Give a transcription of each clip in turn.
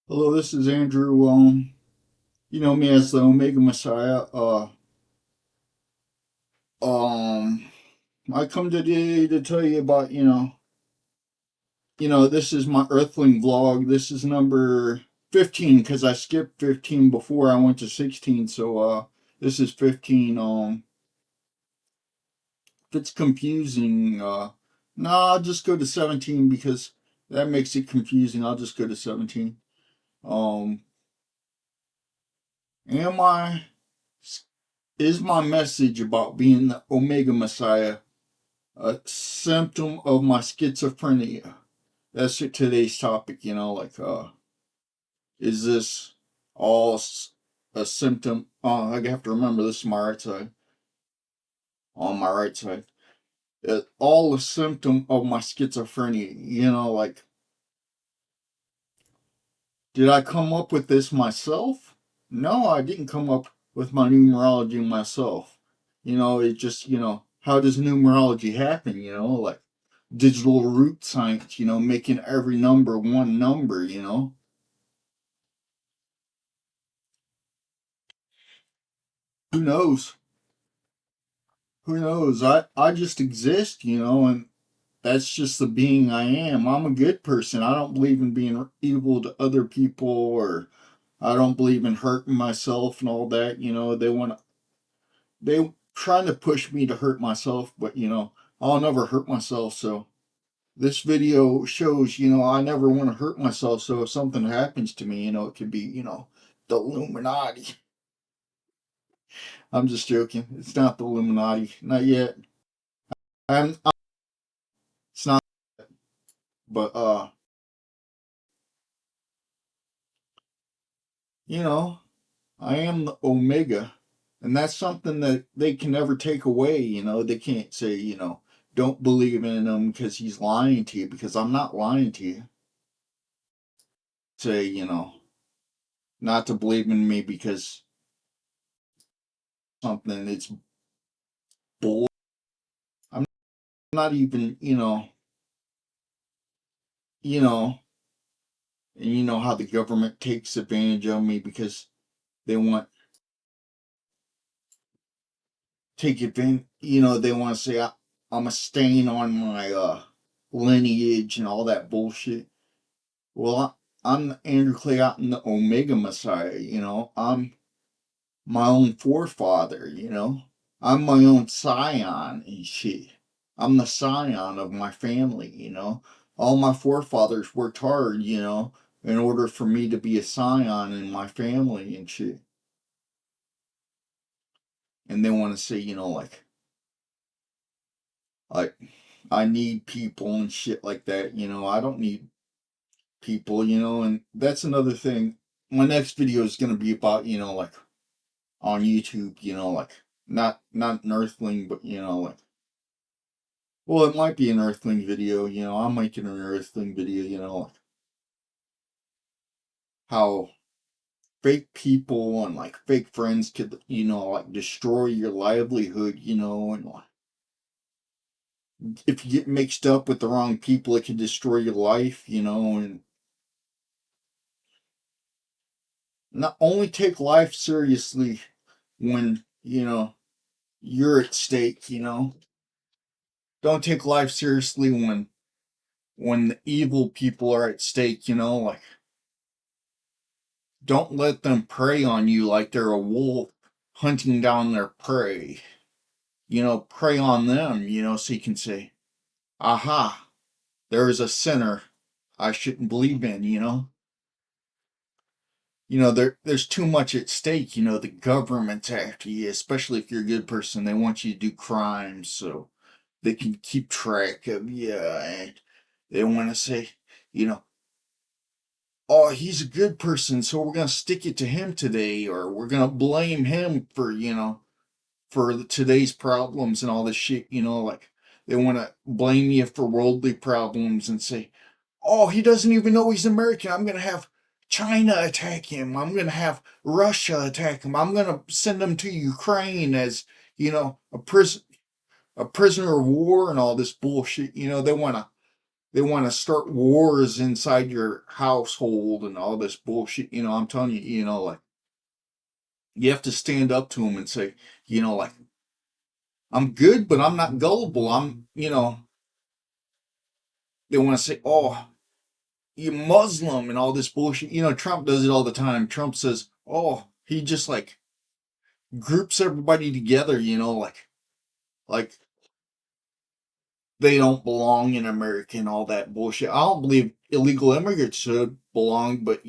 Hello, this is Andrew. You know me as the Omega Messiah. Um, I come today to tell you about, this is my Earthling vlog. This is number 15 because I skipped 15 before I went to 16. So, this is 15. If it's confusing, no, I'll just go to 17 because that makes it confusing. I'll just go to 17. Um, am I, is my message about being the Omega Messiah a symptom of my schizophrenia? That's today's topic, is this all a symptom? I have to remember this is my right side. On my right side. All a symptom of my schizophrenia, did I come up with this myself? No, I didn't come up with my numerology myself. It just, how does numerology happen, digital root science, making every. One number. Who knows? Who knows? I just exist, and that's just the being I am. I'm a good person. I don't believe in being evil to other people, or I don't believe in hurting myself and all that. They trying to push me to hurt myself, but I'll never hurt myself. So this video shows, I never want to hurt myself. So if something happens to me, it could be, the Illuminati. I'm just joking. It's not the Illuminati. Not yet. I'm it's not, but you know, I am the Omega, and that's something that they can never take away. They can't say, don't believe in him because he's lying to you. Because I'm not lying to you. Say, not to believe in me because something it's bull. I'm not even, you know, and you know how the government takes advantage of me because they want take advantage. They want to say I'm a stain on my lineage and all that bullshit. Well, I'm Andrew Clay Otten, the Omega Messiah. I'm my own forefather. I'm my own scion and shit. I'm the scion of my family. All my forefathers worked hard. In order for me to be a scion in my family and shit. And they want to say, like I need people and shit like that. I don't need people, and that's another thing. My next video is gonna be about, like on YouTube, like not an Earthling, but like well, it might be an Earthling video, I'm making an Earthling video, like how fake people and like fake friends could, like destroy your livelihood, and like if you get mixed up with the wrong people, it can destroy your life, and not only take life seriously when you're at stake. Don't take life seriously when the evil people are at stake. Like don't let them prey on you like they're a wolf hunting down their prey. Prey on them. So you can say, "Aha, there is a sinner I shouldn't believe in." There's too much at stake. The government's after you, especially if you're a good person. They want you to do crimes so they can keep track of you, and they want to say, you know, oh, he's a good person, so we're gonna stick it to him today, or we're gonna blame him for for today's problems and all this shit. Like they want to blame you for worldly problems and say, oh, he doesn't even know he's American. I'm gonna have China attack him. I'm gonna have Russia attack him. I'm gonna send him to Ukraine as a prisoner of war and all this bullshit. They want to they want to start wars inside your household and all this bullshit. I'm telling you, like you have to stand up to them and say, like I'm good, but I'm not gullible. They want to say, oh, you Muslim and all this bullshit. Trump does it all the time. Trump says, oh, he just like groups everybody together, like they don't belong in America and all that bullshit. I don't believe illegal immigrants should belong, but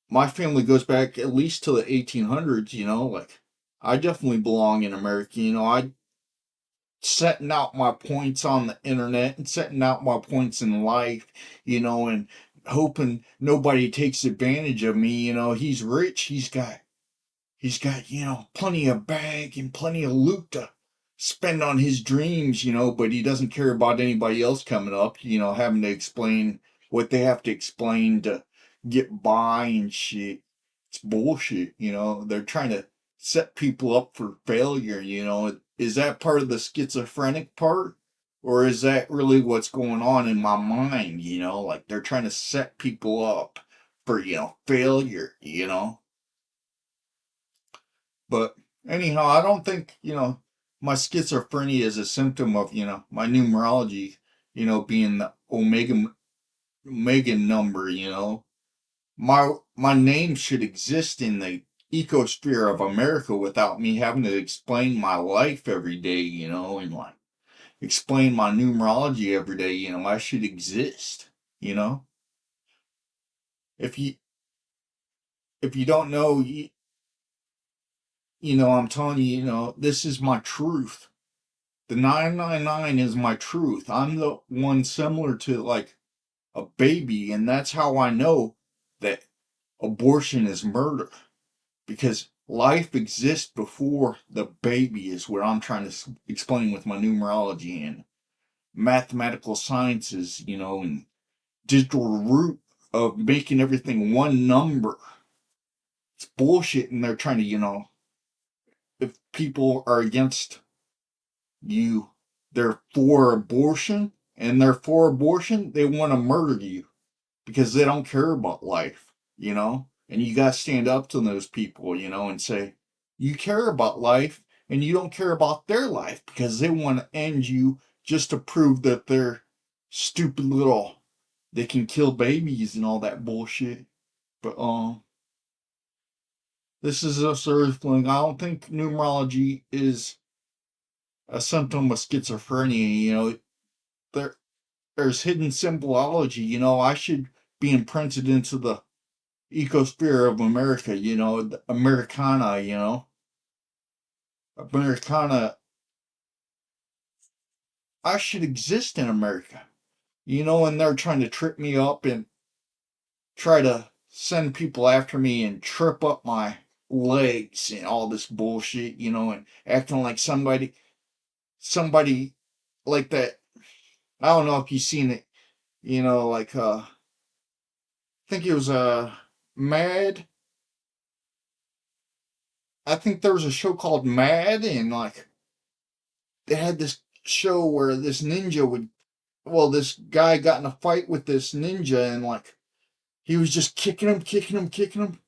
my family goes back at least to the 1800s, like I definitely belong in America. I setting out my points on the internet and setting out my points in life, and hoping nobody takes advantage of me. He's rich, he's got, plenty of bag and plenty of loot to spend on his dreams, but he doesn't care about anybody else coming up, having to explain what they have to explain to get by and shit. It's bullshit, They're trying to set people up for failure, Is that part of the schizophrenic part? Or is that really what's going on in my mind, Like they're trying to set people up for, failure, But anyhow, I don't think, my schizophrenia is a symptom of, my numerology, being the omega number, My name should exist in the ecosphere of America without me having to explain my life every day, and like explain my numerology every day, I should exist, you know? If you don't know, I'm telling you, this is my truth. The 999 is my truth. I'm the one similar to like a baby, and that's how I know that abortion is murder. Because life exists before the baby is what I'm trying to explain with my numerology and mathematical sciences, and digital root of making everything one number. It's bullshit, and they're trying to, if people are against you, they're for abortion, and they're for abortion, they want to murder you because they don't care about life, And you got to stand up to those people, and say, you care about life and you don't care about their life because they want to end you just to prove that they're stupid little, they can kill babies and all that bullshit. But, this is us Earthling. I don't think numerology is a symptom of schizophrenia, There, there's hidden symbology, I should be imprinted into the ecosphere of America, the Americana, Americana. I should exist in America, and they're trying to trip me up and try to send people after me and trip up my legs and all this bullshit, and acting like somebody like that. I don't know if you've seen it, like I think it was Mad. I think there was a show called Mad, and like they had this show where this ninja would, well, this guy got in a fight with this ninja, and like he was just kicking him, kicking him, kicking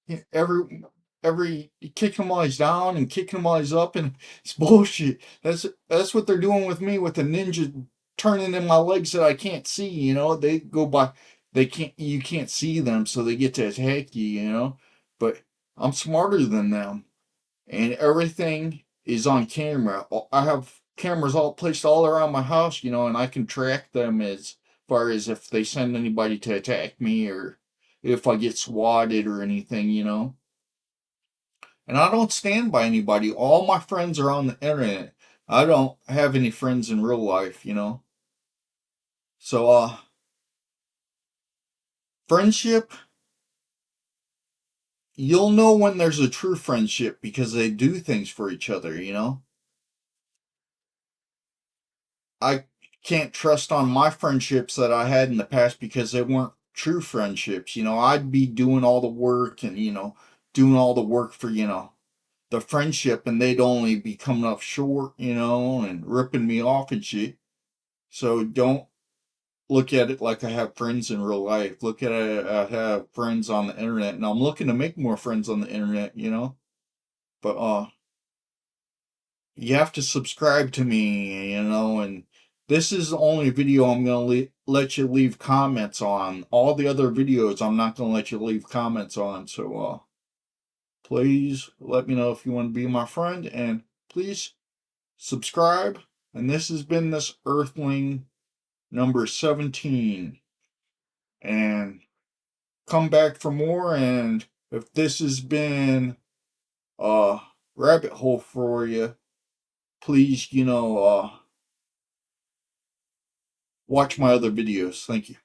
him. Every kicking him while he's down and kicking him while he's up, and it's bullshit. That's what they're doing with me with the ninja turning in my legs that I can't see. They go by, you can't see them, so they get to attack you. But I'm smarter than them, and everything is on camera. I have cameras all placed all around my house, and I can track them as far as if they send anybody to attack me or if I get swatted or anything, And I don't stand by anybody. All my friends are on the internet. I don't have any friends in real life, So, friendship, you'll know when there's a true friendship because they do things for each other, I can't trust on my friendships that I had in the past because they weren't true friendships. I'd be doing all the work and, doing all the work for, the friendship, and they'd only be coming up short, and ripping me off and shit. So don't look at it like I have friends in real life. Look at it, I have friends on the internet, and I'm looking to make more friends on the internet, you know. But you have to subscribe to me, you know, and this is the only video I'm gonna let you leave comments on. All the other videos I'm not gonna let you leave comments on. So please let me know if you want to be my friend, and please subscribe. And this has been this Earthling number 17. And come back for more. And if this has been a rabbit hole for you, please, watch my other videos. Thank you.